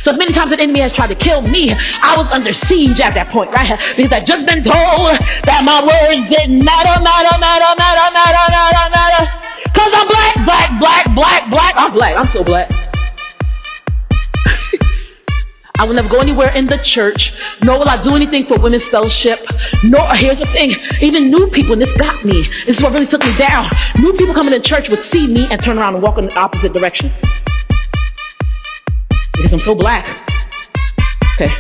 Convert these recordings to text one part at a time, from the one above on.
So as many times the enemy has tried to kill me, I was under siege at that point, right? Because I'd just been told that my words didn't matter. Because I'm black. I'm black. I'm so black. I will never go anywhere in the church, nor will I do anything for women's fellowship. Nor, here's the thing, even new people, and this got me. This is what really took me down. New people coming in church would see me and turn around and walk in the opposite direction. Because I'm so black. Okay.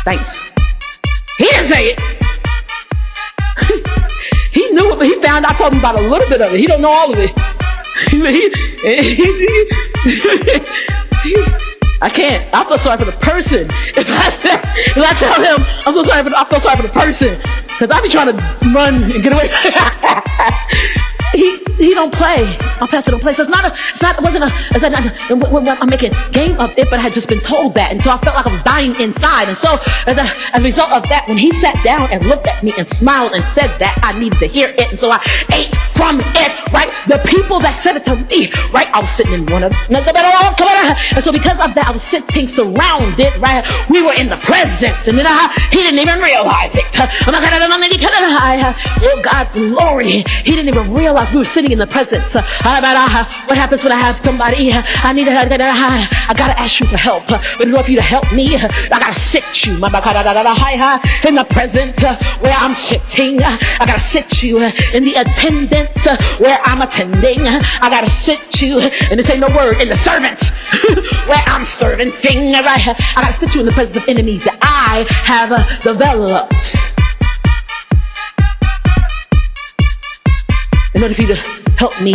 Thanks. He didn't say it. He knew it, but he found I told him about a little bit of it. He don't know all of it. I can't. I feel sorry for the person. If I tell him I feel sorry for the person, because I be trying to run and get away. He don't play. My pastor don't play. So I'm making game of it, but I had just been told that, and so I felt like I was dying inside. And so as a result of that, when he sat down and looked at me and smiled and said that, I needed to hear it, and so I ate from it. Right, the people that said it to me, right, I was sitting in one of them. And so because of that, I was sitting surrounded. Right, we were in the presence, and then he didn't even realize it. Oh God, glory! He didn't even realize we were sitting in the presence. What happens when I have somebody? I gotta ask you for help. But in order for you to help me, I gotta sit you in the presence where I'm sitting. I gotta sit you in the attendance where I'm attending. I gotta sit you, and this ain't no word, in the servants where I'm servicing. I gotta sit you in the presence of enemies that I have developed. In order for you to help me,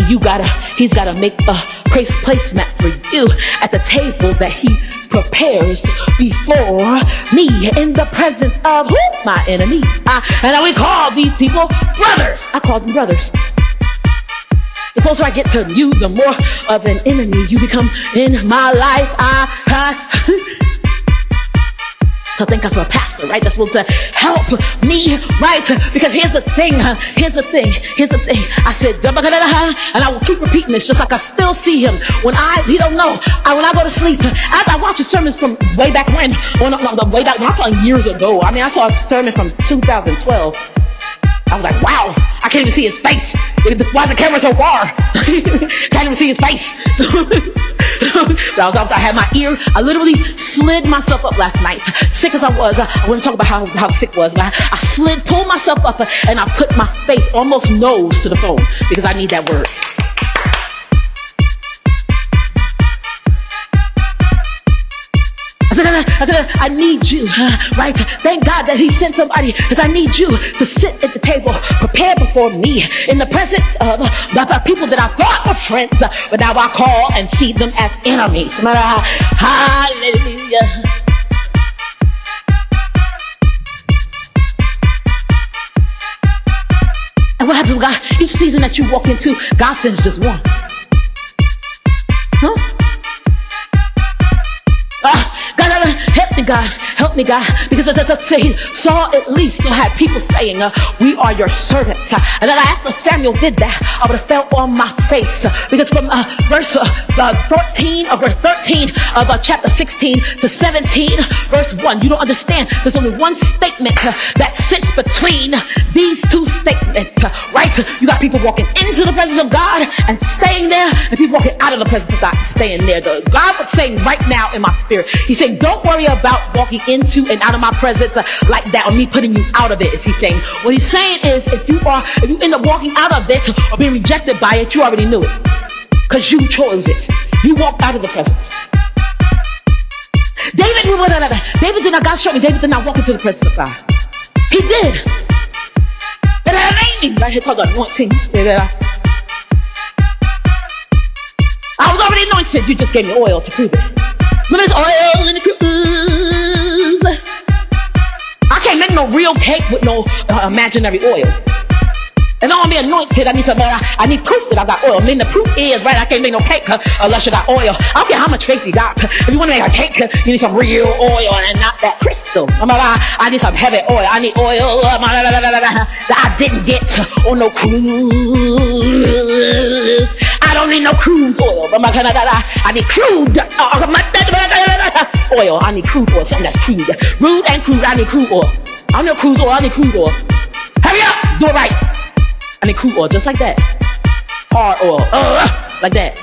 he's gotta make a placemat for you at the table that he prepares before me in the presence of my enemies. And we call these people brothers. I call them brothers. The closer I get to you, the more of an enemy you become in my life. So thank God for a pastor, right? That's supposed to help me, right? Because here's the thing. I said, and I will keep repeating this, just like I still see him. When he don't know. When I go to sleep, as I watch his sermons from way back when, way back when, I'm talking years ago. I mean, I saw a sermon from 2012. I was like, wow, I can't even see his face. Why is the camera so far? Can't even see his face. I had my ear. I literally slid myself up last night. Sick as I was, I want to talk about how sick I was, but I pulled myself up, and I put my face almost nose to the phone because I need that word. I need you, right? Thank God that he sent somebody, because I need you to sit at the table, prepared before me, in the presence of the people that I thought were friends, but now I call and see them as enemies. Hallelujah. And what happens with God? Each season that you walk into, God sends just one. Huh? Help me, God, because Saul at least still had people saying, we are your servants. And then after Samuel did that, I would have fell on my face, because from verse 13 of chapter 16 to 17, verse 1, you don't understand. There's only one statement that sits between these two statements, right? You got people walking into the presence of God and staying there, and people walking out of the presence of God and staying there. God was saying right now in my spirit, he's saying, don't worry about walking into and out of my presence like that, or me putting you out of it, is he saying. What he's saying is, if you end up walking out of it or being rejected by it, you already knew it, because you chose it. You walked out of the presence. David did not, God showed me, David did not walk into the presence of God. He did. Right here called anointing. I was already anointed. You just gave me oil to prove it. Remember this oil in the crude? I can't make no real cake with no imaginary oil. And I want to be anointed. I need proof that I got oil. I mean, the proof is, right, I can't make no cake unless you got oil. I don't care how much faith you got. If you want to make a cake, you need some real oil and not that crystal. I need some heavy oil. I need oil that I didn't get on no cruise. I don't need no crude oil. I need crude oil. I need crude oil. Something that's crude. Rude and crude. I need crude oil. I don't need crude oil. I need crude oil. Hurry up. Do it right. I need crude oil. Just like that. Hard oil. Like that.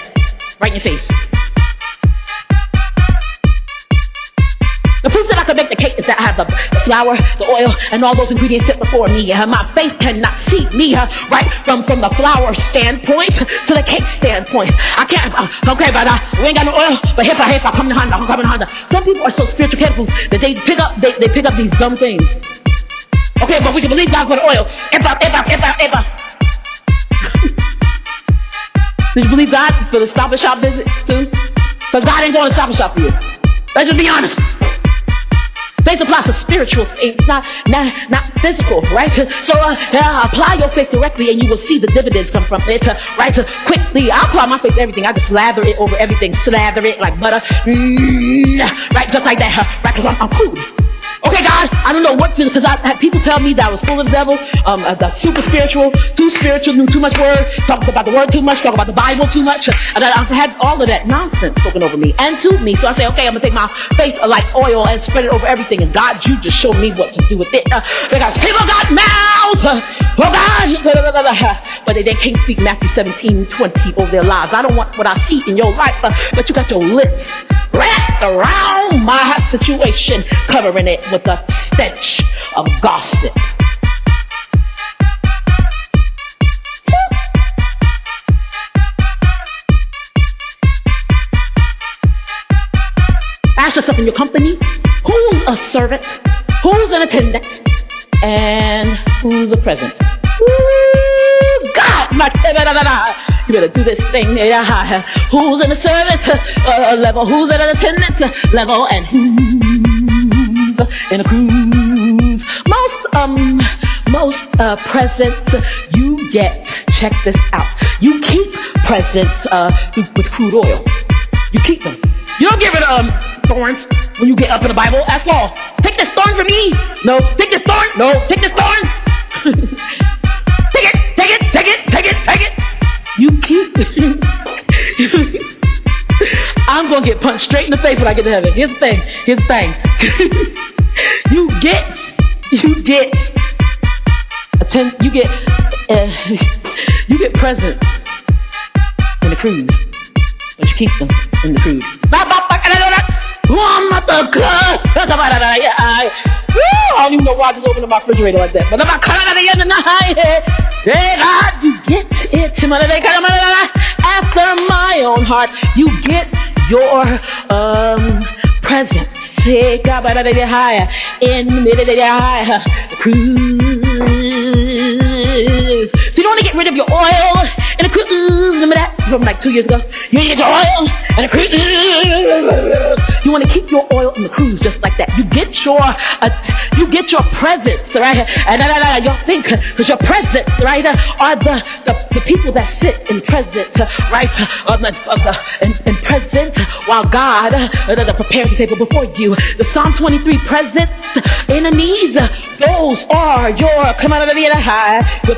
Right in your face. The proof that I can make the cake is that I have the flour, the oil, and all those ingredients sit before me. My faith cannot see me right from the flour standpoint to the cake standpoint. I can't. Okay, but we ain't got no oil. But here I come in Honda. Some people are so spiritual cannibals that they pick up these dumb things. Okay, but we can believe God for the oil. Did you believe God for the Stop and Shop visit too? Because God ain't going to Stop and Shop for you. Let's just be honest. Faith applies to spiritual things, not physical, right? So apply your faith correctly and you will see the dividends come from it, right? Quickly, I apply my faith to everything. I just slather it over everything, slather it like butter, right? Just like that, right? Because I'm cool. Okay, God, I don't know what to, because I had people tell me that I was full of the devil, that super spiritual, knew too much word, talked about the word too much, talked about the Bible too much, and I had all of that nonsense spoken over me and to me. So I say, okay, I'm going to take my faith like oil and spread it over everything. And God, you just show me what to do with it. Because people got mouths, oh God, but they can't speak Matthew 17:20 over their lives. I don't want what I see in your life, but you got your lips wrapped around my situation, covering it with the stench of gossip. Ask yourself in your company, who's a servant, who's an attendant, and who's a present. Ooh, God, you better do this thing. Who's in a servant level, who's at an attendant level, and who's in a cruise. Most presents you get, check this out. You keep presents with crude oil. You keep them. You don't give it thorns when you get up in the Bible. Ask Paul, take this thorn from me. No, take this thorn. No, take this thorn. Take it. You keep. I'm gonna get punched straight in the face when I get to heaven. Here's the thing. You get presents in the cruise, but you keep them in the crude. I don't even know why I just opened up my refrigerator like that. But you get it after my own heart. You get your presents in cruise. So you don't want to get rid of your oil in a cruise. Remember that from like 2 years ago? You get your oil in a cruise. You want to keep your oil in the cruise just like that. You get your presents, right? And you think, because your presents, right, are the people that sit in present, right, in present while God prepares the table before you. The Psalm 23 presents, enemies, those are your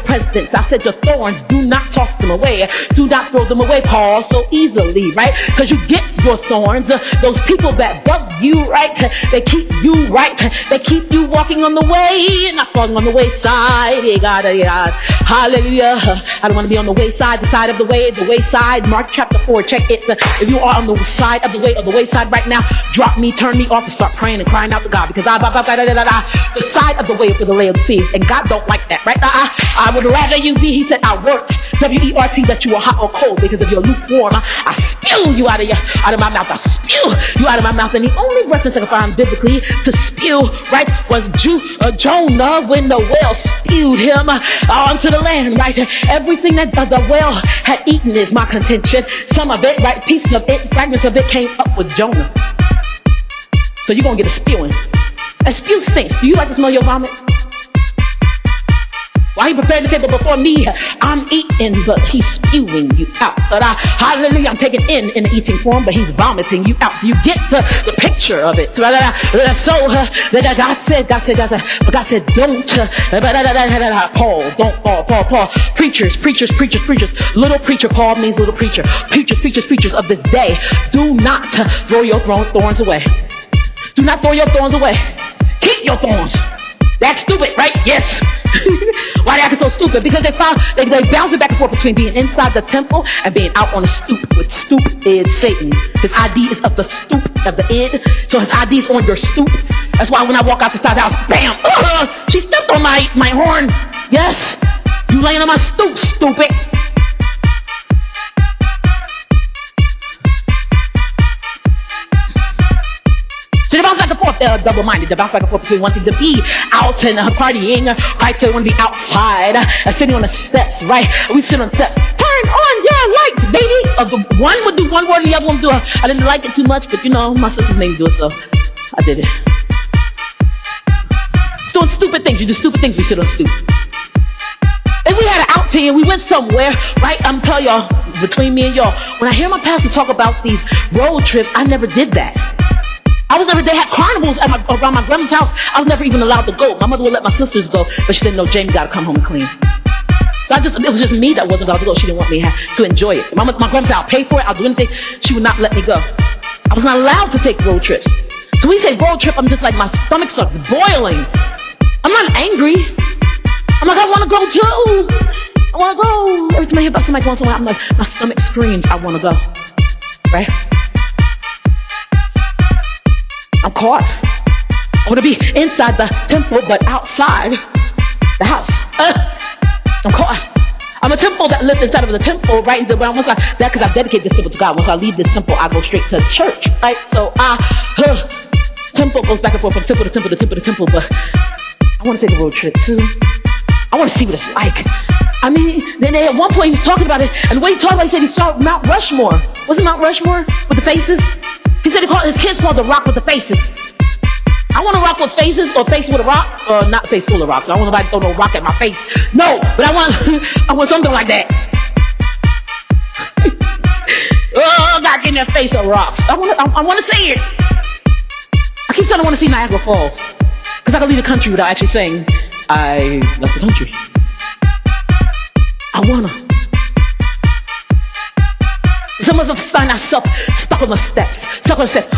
presents. I said your thorns, do not toss them away. Do not throw them away, Paul, so easily, right? Because you get your thorns. Those people that bug you, right? They keep you right. They keep you walking on the way, not falling on the wayside. Hallelujah. I don't want to be on the wayside, the side of the wayside. Mark chapter 4, check it. If you are on the side of the way, the wayside right now, drop me, turn me off, and start praying and crying out to God, because the side of the way for the Laodiceans, and God don't like that, right? I would rather you be, he said, I worked, W-E-R-T, that you are hot or cold, because if you're lukewarm, I spew you out of my mouth. I spew you out of my mouth. And the only reference I can find biblically to spew, right, was Jonah when the whale spewed him onto the land, right? Everything that the whale had eaten is my contention. Some of it, right, pieces of it, fragments of it came up with Jonah. So you're going to get a spewing. A spew stinks. Do you like to smell your vomit? While he prepared the table before me, I'm eating, but he's spewing you out. But hallelujah, I'm taking in the eating form, but he's vomiting you out. Do you get the picture of it? So God said, but God said, don't. Paul. Preachers. Little preacher, Paul means little preacher. Preachers of this day, do not throw your thorns away. Do not throw your thorns away. Keep your thorns. That's stupid, right? Yes. Why they acting so stupid? Because they bounce it back and forth between being inside the temple and being out on the stoop with stupid Satan. His ID is of the stoop of the id, so his ID is on your stoop. That's why when I walk out the side of the house, bam! She stepped on my horn. Yes, you laying on my stoop, stupid. So they bounce back and forth, double-minded. They bounce back and forth between wanting to be out and partying, right? So they want to be outside, sitting on the steps, right? We sit on the steps. Turn on your lights, baby. One would do one word, and the other one would do I didn't like it too much, but my sisters made me do it, so I did it. It's doing stupid things. You do stupid things, we sit on the stoop. If we had an outing and we went somewhere, right? I'm telling y'all, between me and y'all, when I hear my pastor talk about these road trips, I never did that. They had carnivals around my grandma's house. I was never even allowed to go. My mother would let my sisters go, but she didn't know Jamie got to come home and clean. So it was just me that wasn't allowed to go. She didn't want me to enjoy it. My grandma said, I'll pay for it, I'll do anything. She would not let me go. I was not allowed to take road trips. So when we say road trip, I'm just like, my stomach starts boiling. I'm not angry. I'm like, I want to go too. I want to go. Every time I hear about somebody going somewhere, I'm like, my stomach screams, I want to go. Right? I'm caught. I want to be inside the temple, but outside the house. I'm caught. I'm a temple that lives inside of the temple, right? Once because I dedicate this temple to God. Once I leave this temple, I go straight to church, right? So temple goes back and forth from temple to temple to temple to temple, but I want to take a road trip too. I want to see what it's like. I mean, then at one point he was talking about it, and the way he talked about it, he said he saw Mount Rushmore. Was it Mount Rushmore with the faces? He said his kids called the rock with the faces. I want to rock with faces, or face with a rock, or not face full of rocks. I don't want nobody to throw no rock at my face. No, but I want something like that. Oh, God, give me a face of rocks. I want to see it. I keep saying I want to see Niagara Falls, because I can leave the country without actually saying I left the country. I wanna. Some of us find ourselves stuck on the steps.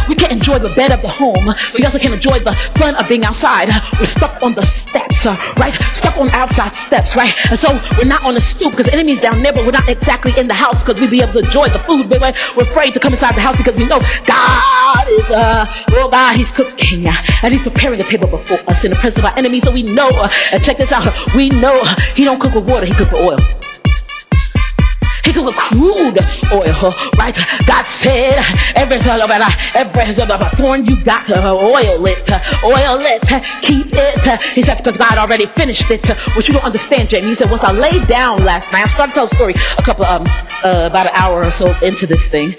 We can't enjoy the bed of the home. We also can't enjoy the fun of being outside. We're stuck on the steps, right? Stuck on outside steps, right? And so we're not on the stoop because the enemy's down there, but we're not exactly in the house because we'd be able to enjoy the food. But we're afraid to come inside the house because we know God is, God, He's cooking and He's preparing a table before us in the presence of our enemies. So we know, and check this out, we know He don't cook with water, He cook with oil. He cooked with crude oil, right? God said, every thorn you got to oil it, keep it. He said, because God already finished it. What you don't understand, Jamie, he said, once I laid down last night, I started to tell a story about an hour or so into this thing.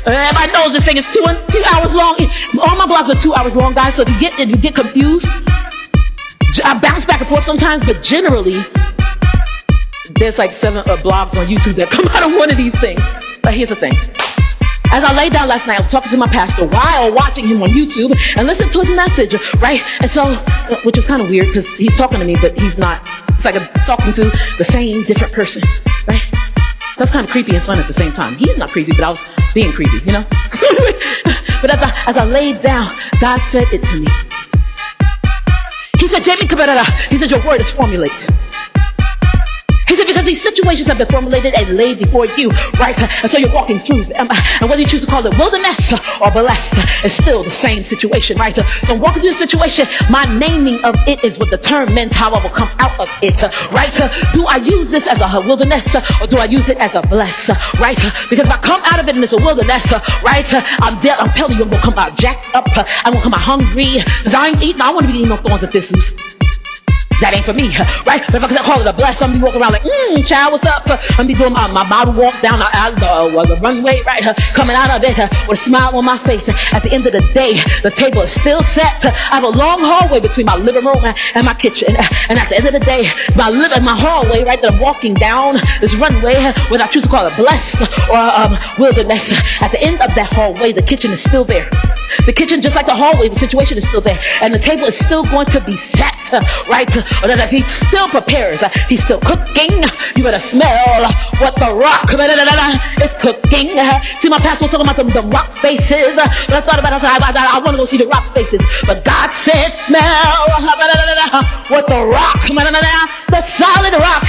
Everybody knows this thing is 2 hours long. All my blogs are 2 hours long, guys, so if you get confused, I bounce back and forth sometimes, but generally, there's like 7 blogs on YouTube that come out of one of these things. But here's the thing. As I laid down last night, I was talking to my pastor while watching him on YouTube and listening to his message, right? And so, which is kind of weird because he's talking to me, but he's not. It's like I'm talking to the same different person, right? That's kind of creepy and fun at the same time. He's not creepy, but I was being creepy, you know? But as I laid down, God said it to me. He said, Jamie, he said, your word is formulated. He said, because these situations have been formulated and laid before you, right? And so you're walking through them. And whether you choose to call it wilderness or blessed, it's still the same situation, right? So I'm walking through the situation. My naming of it is what determines how I will come out of it, right? Do I use this as a wilderness or do I use it as a bless, right? Because if I come out of it and it's a wilderness, right? I'm telling you, I'm going to come out jacked up. I'm going to come out hungry because I ain't eating. I want to be eating no thorns and thistles. that ain't for me, right? But if I call it a bless, I'm gonna be walking around like, child, what's up? I'm gonna be doing my model walk down the runway, right? Coming out of it with a smile on my face. At the end of the day, the table is still set. I have a long hallway between my living room and my kitchen. And at the end of the day, my hallway, right, that I'm walking down this runway, whether I choose to call it blessed or wilderness, at the end of that hallway, the kitchen is still there. The kitchen, just like the hallway, the situation is still there. And the table is still going to be set, right? He still prepares. He's still cooking. You better smell what the rock is cooking. See, my pastor was talking about the rock faces. When I thought about it, I said, I want to go see the rock faces. But God said, smell what the rock, the solid rock.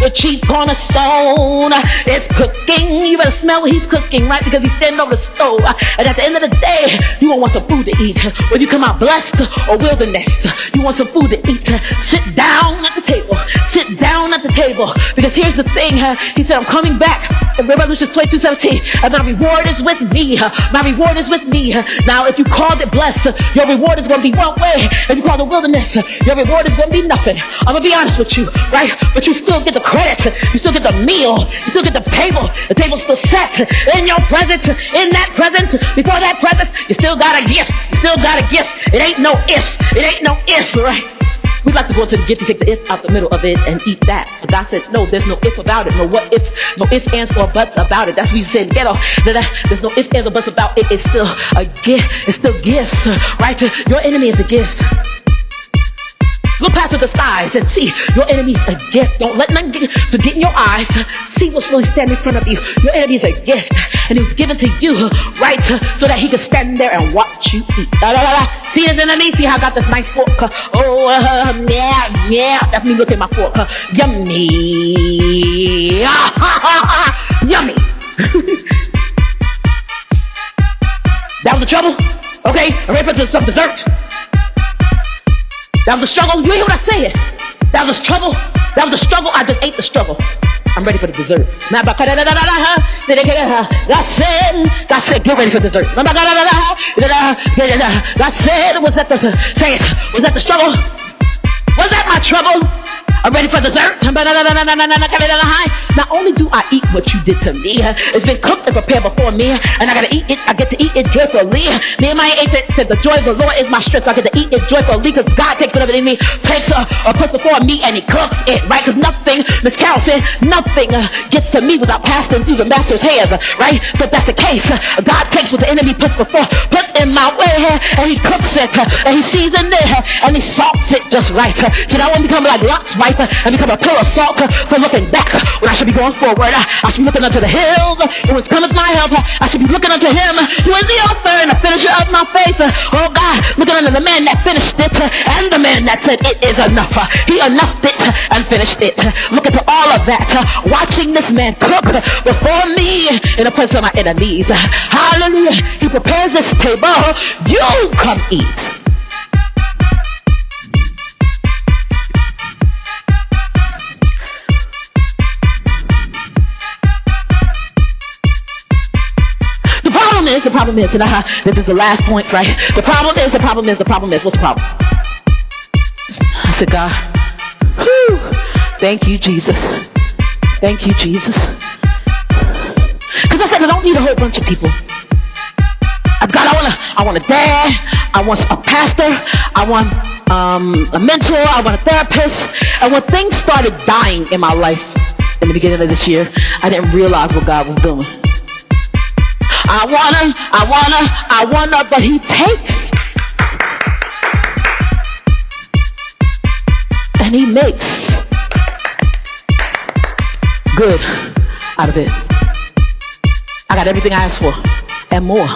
The chief cornerstone is cooking. You better smell what he's cooking, right? Because he's standing over the stove. And at the end of the day, you won't want some food to eat. When you come out blessed or wilderness, you want some food to eat. Sit down at the table. Sit down at the table. Because here's the thing. He said, I'm coming back. In Revelation 22:17, and my reward is with me. My reward is with me. Now, if you called it blessed, your reward is going to be one way. If you call it wilderness, your reward is going to be nothing. I'm going to be honest with you, right? But you still get the credit. You still get the meal. You still get the table. The table's still set in your presence. In that presence, before that presence, you still got a gift. You still got a gift. It ain't no ifs. It ain't no if, right? We'd like to go to the gift to take the if out the middle of it and eat that. But God said, no, there's no if about it. No what ifs, no ifs, ands, or buts about it. That's what you said in the ghetto. There's no ifs, ands, or buts about it. It's still a gift. It's still gifts, right? Your enemy is a gift. Look past the disguise and see your enemy's a gift. Don't let nothing get in your eyes. See what's really standing in front of you. Your enemy is a gift, and it was given to you, right, so that he could stand there and watch you eat. See his enemy. See how I got this nice fork. Yeah. That's me looking at my fork. Yummy. Yummy. That was the trouble. Okay, I'm ready for some dessert. That was a struggle. You hear what I say? That was a struggle. That was a struggle. I just ate the struggle. I'm ready for the dessert. God said, get ready for dessert. God said, was that the struggle? Was that my trouble? I'm ready for dessert. Not only do I eat what you did to me, it's been cooked and prepared before me, and I gotta eat it. I get to eat it joyfully. Nehemiah 8 said, the joy of the Lord is my strength. I get to eat it joyfully because God takes whatever in me, takes or puts before me, and he cooks it, right? Because nothing, Miss Carol said, nothing gets to me without passing through the master's hands, right? So if that's the case, God takes what the enemy puts in my way, and he cooks it, and he seasons it, and he salts it just right. So that won't become like Lot's wife and become a pillar of salt for looking back when I should be going forward. I should be looking unto the hills, and whence cometh my help. I should be looking unto him who is the author and the finisher of my faith. Oh God, looking unto the man that finished it and the man that said it is enough. He enoughed it and finished it. Look into all of that, watching this man cook before me in the presence of my enemies. Hallelujah. He prepares this table. You come eat. The problem is, and this is the last point, right? The problem is, what's the problem? I said, God, whew, thank you, Jesus. Thank you, Jesus. Because I said, I don't need a whole bunch of people. God, I want a dad. I want a pastor. I want a mentor. I want a therapist. And when things started dying in my life in the beginning of this year, I didn't realize what God was doing. I wanna, but he takes and he makes good out of it. I got everything I asked for and more.